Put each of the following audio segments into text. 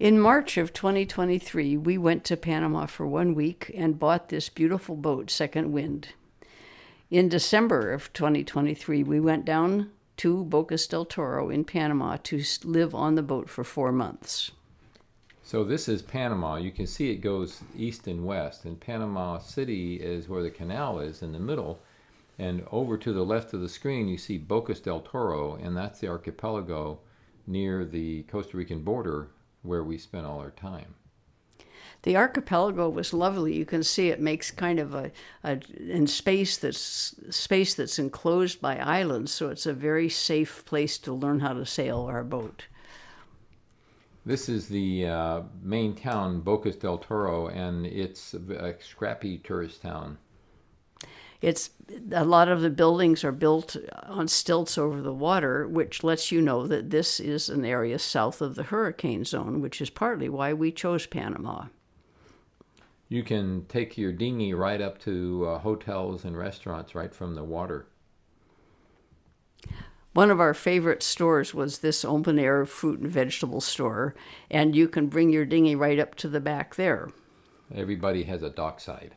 In March of 2023, we went to Panama for 1 week and bought this beautiful boat, Second Wind. In December of 2023, we went down to Bocas del Toro in Panama to live on the boat for 4 months. So this is Panama. You can see it goes east and west, and Panama City is where the canal is in the middle. And over to the left of the screen, you see Bocas del Toro, and that's the archipelago near the Costa Rican border where we spent all our time. The archipelago was lovely. You can see it makes kind of a space that's enclosed by islands, so it's a very safe place to learn how to sail our boat. This is the main town, Bocas del Toro, and it's a scrappy tourist town. It's a lot of the buildings are built on stilts over the water, which lets you know that this is an area south of the hurricane zone, which is partly why we chose Panama. You can take your dinghy right up to hotels and restaurants right from the water. One of our favorite stores was this open-air fruit and vegetable store, and you can bring your dinghy right up to the back there. Everybody has a dockside.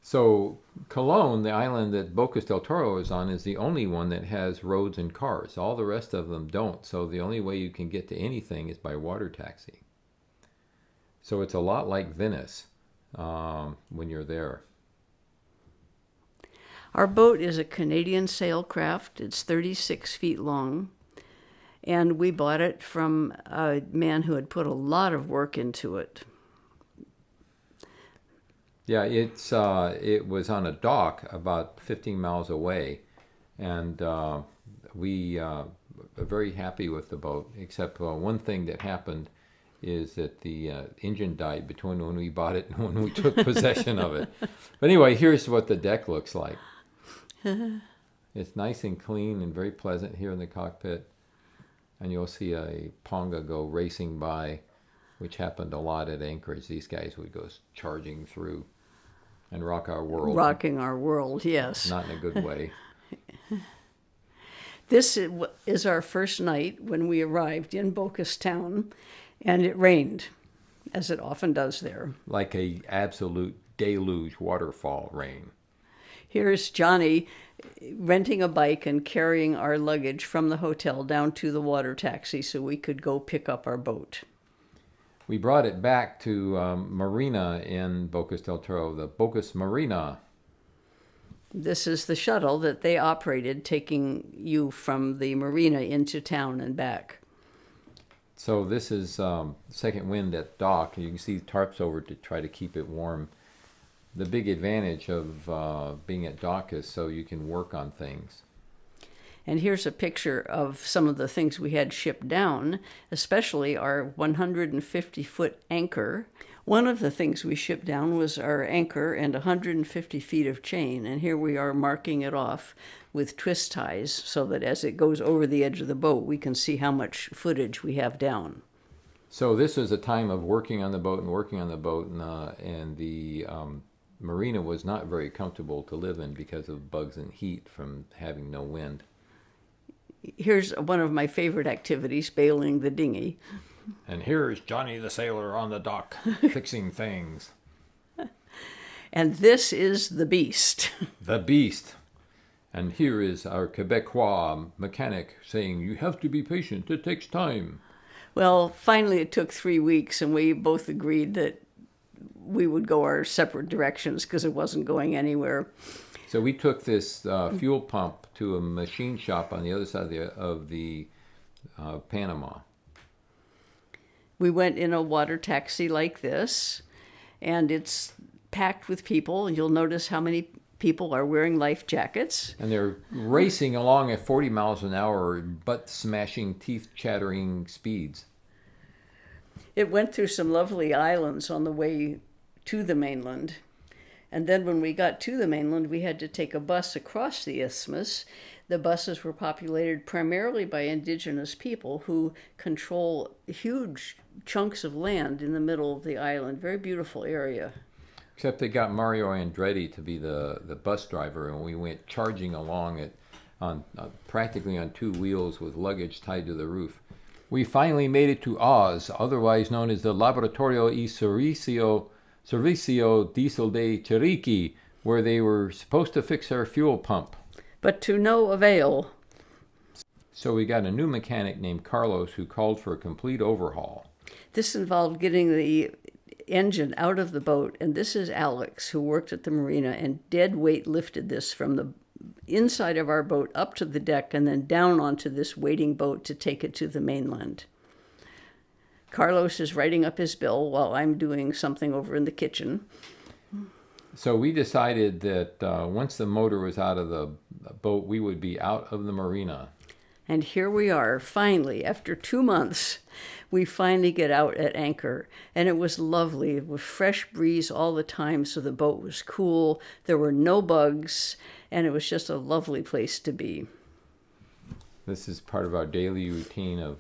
So Colón, the island that Bocas del Toro is on, is the only one that has roads and cars. All the rest of them don't. So the only way you can get to anything is by water taxi. So it's a lot like Venice when you're there. Our boat is a Canadian sailcraft. It's 36 feet long, and we bought it from a man who had put a lot of work into it. Yeah, it was on a dock about 15 miles away, and we are very happy with the boat, except one thing that happened is that the engine died between when we bought it and when we took possession of it. But anyway, here's what the deck looks like. It's nice and clean and very pleasant here in the cockpit, and you'll see a Ponga go racing by, which happened a lot at Anchorage. These guys would go charging through and rock our world. Rocking our world, yes. Not in a good way. This is our first night when we arrived in Bocas town, and it rained, as it often does there. Like a absolute deluge waterfall rain. Here's Johnny renting a bike and carrying our luggage from the hotel down to the water taxi so we could go pick up our boat. We brought it back to Marina in Bocas del Toro, the Bocas Marina. This is the shuttle that they operated, taking you from the marina into town and back. So this is Second Wind at dock. You can see tarps over to try to keep it warm. The big advantage of being at dock is so you can work on things. And here's a picture of some of the things we had shipped down, especially our 150-foot anchor. One of the things we shipped down was our anchor and 150 feet of chain, and here we are marking it off with twist ties so that as it goes over the edge of the boat, we can see how much footage we have down. So this was a time of working on the boat, and the marina was not very comfortable to live in because of bugs and heat from having no wind. Here's one of my favorite activities, bailing the dinghy. And here's Johnny the sailor on the dock, fixing things. And this is the beast. The beast. And here is our Quebecois mechanic saying, you have to be patient, it takes time. Well, finally it took 3 weeks, and we both agreed that we would go our separate directions because it wasn't going anywhere. So we took this fuel pump to a machine shop on the other side of the Panama. We went in a water taxi like this, and it's packed with people. You'll notice how many people are wearing life jackets. And they're racing along at 40 miles an hour, butt-smashing, teeth-chattering speeds. It went through some lovely islands on the way to the mainland. And then when we got to the mainland, we had to take a bus across the isthmus. The buses were populated primarily by indigenous people who control huge chunks of land in the middle of the island. Very beautiful area. Except they got Mario Andretti to be the bus driver, and we went charging along it on practically on two wheels with luggage tied to the roof. We finally made it to Oz, otherwise known as the Laboratorio y Servicio Diesel de Chiriqui, where they were supposed to fix our fuel pump. But to no avail. So we got a new mechanic named Carlos who called for a complete overhaul. This involved getting the engine out of the boat, and this is Alex, who worked at the marina and dead weight lifted this from the inside of our boat up to the deck and then down onto this waiting boat to take it to the mainland. Carlos is writing up his bill while I'm doing something over in the kitchen. So we decided that once the motor was out of the boat, we would be out of the marina. And here we are, finally, after 2 months, we finally get out at anchor. And it was lovely, with fresh breeze all the time, so the boat was cool. There were no bugs, and it was just a lovely place to be. This is part of our daily routine of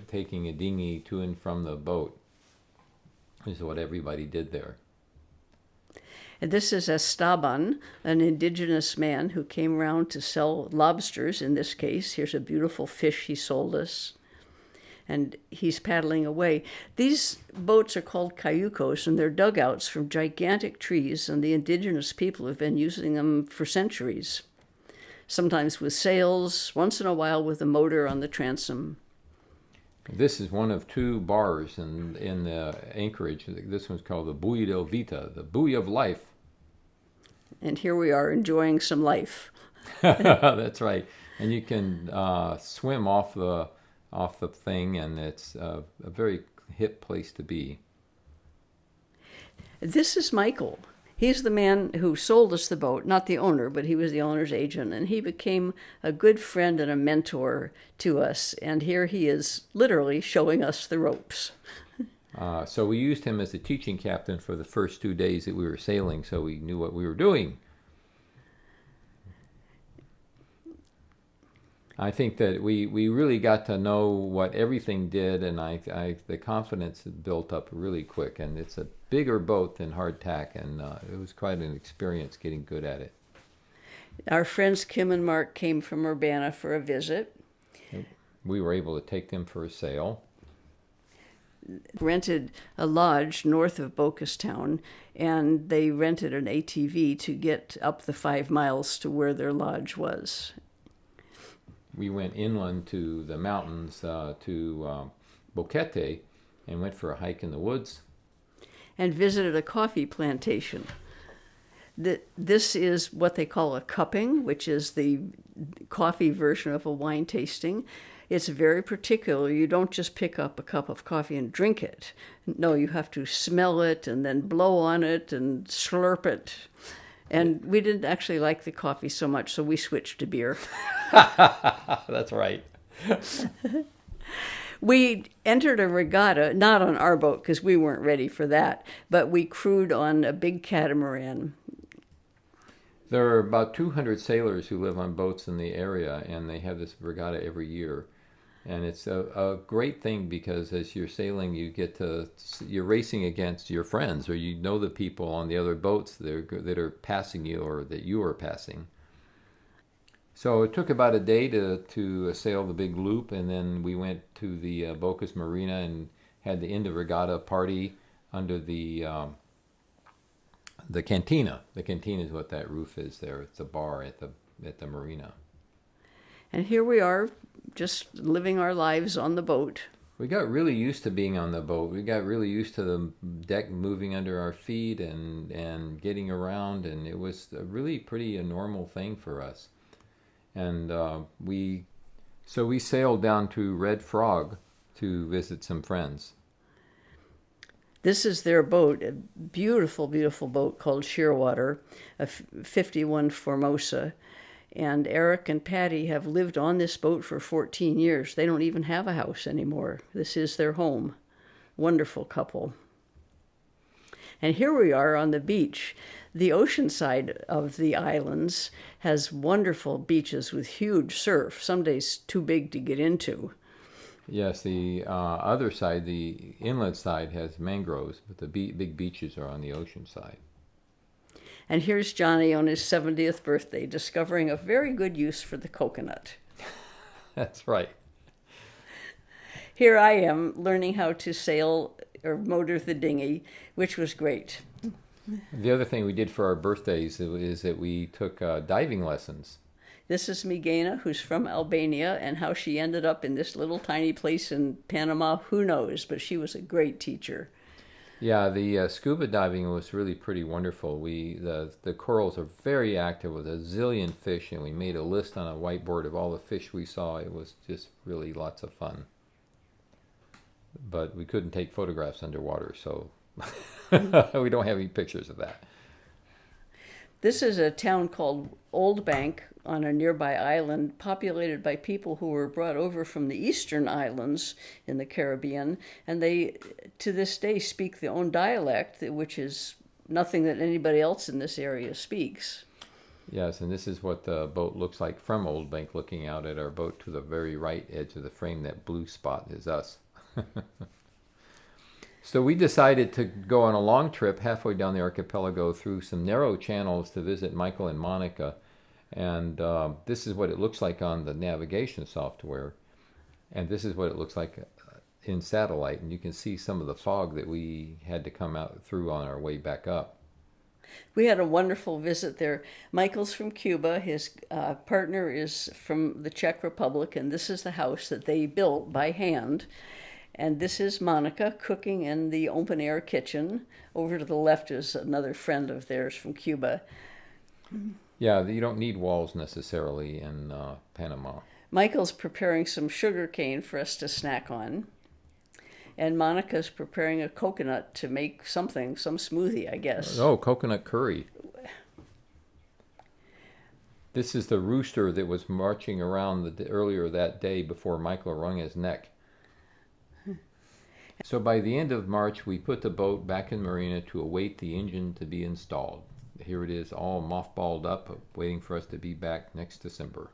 taking a dinghy to and from the boat. This is what everybody did there. And this is Esteban, an indigenous man who came around to sell lobsters, in this case. Here's a beautiful fish he sold us. And he's paddling away. These boats are called cayucos, and they're dugouts from gigantic trees, and the indigenous people have been using them for centuries. Sometimes with sails, once in a while with a motor on the transom. This is one of 2 bars in the anchorage. This one's called the Buoy del Vita, the buoy of life. And here we are enjoying some life. That's right. And you can swim off the thing, and it's a very hip place to be. This is Michael. He's the man who sold us the boat, not the owner, but he was the owner's agent, and he became a good friend and a mentor to us. And here he is literally showing us the ropes. So we used him as the teaching captain for the first 2 days that we were sailing, so we knew what we were doing. I think that we really got to know what everything did, and the confidence built up really quick. And it's a bigger boat than hardtack, and it was quite an experience getting good at it. Our friends Kim and Mark came from Urbana for a visit. We were able to take them for a sail. Rented a lodge north of Bocastown, and they rented an ATV to get up the 5 miles to where their lodge was. We went inland to the mountains, to Boquete, and went for a hike in the woods. And visited a coffee plantation. This is what they call a cupping, which is the coffee version of a wine tasting. It's very particular. You don't just pick up a cup of coffee and drink it. No, you have to smell it and then blow on it and slurp it. And we didn't actually like the coffee so much, so we switched to beer. That's right. We entered a regatta, not on our boat because we weren't ready for that, but we crewed on a big catamaran. There are about 200 sailors who live on boats in the area, and they have this regatta every year. And it's a great thing because as you're sailing, you're racing against your friends, or you know the people on the other boats that are passing you or that you are passing. So it took about a day to sail the big loop, and then we went to the Bocas Marina and had the end of regatta party under the cantina. The cantina is what that roof is there. It's a bar at the marina. And here we are, just living our lives on the boat. We got really used to being on the boat. We got really used to the deck moving under our feet and getting around, and it was a really pretty normal thing for us. And we sailed down to Red Frog to visit some friends. This is their boat, a beautiful, beautiful boat called Shearwater, a 51 Formosa. And Eric and Patty have lived on this boat for 14 years. They don't even have a house anymore. This is their home. Wonderful couple. And here we are on the beach. The ocean side of the islands has wonderful beaches with huge surf, some days too big to get into. Yes, the other side, the inlet side, has mangroves, but the big beaches are on the ocean side. And here's Johnny on his 70th birthday, discovering a very good use for the coconut. That's right. here I am learning how to sail or motor the dinghy, which was great. The other thing we did for our birthdays is that we took diving lessons. This is Migena, who's from Albania, and how she ended up in this little tiny place in Panama, who knows, but she was a great teacher. Yeah, the scuba diving was really pretty wonderful. The corals are very active with a zillion fish, and we made a list on a whiteboard of all the fish we saw. It was just really lots of fun. But we couldn't take photographs underwater, so we don't have any pictures of that. This is a town called Old Bank on a nearby island, populated by people who were brought over from the eastern islands in the Caribbean, and they, to this day, speak their own dialect, which is nothing that anybody else in this area speaks. Yes, and this is what the boat looks like from Old Bank, looking out at our boat to the very right edge of the frame. That blue spot is us. So we decided to go on a long trip halfway down the archipelago through some narrow channels to visit Michael and Monica. And this is what it looks like on the navigation software. And this is what it looks like in satellite. And you can see some of the fog that we had to come out through on our way back up. We had a wonderful visit there. Michael's from Cuba. His partner is from the Czech Republic. And this is the house that they built by hand. And this is Monica cooking in the open-air kitchen. Over to the left is another friend of theirs from Cuba. Yeah, you don't need walls necessarily in Panama. Michael's preparing some sugar cane for us to snack on. And Monica's preparing a coconut to make something, some smoothie, I guess. Oh, coconut curry. This is the rooster that was marching around earlier that day before Michael wrung his neck. So by the end of March, we put the boat back in Marina to await the engine to be installed. Here it is, all mothballed up, waiting for us to be back next December.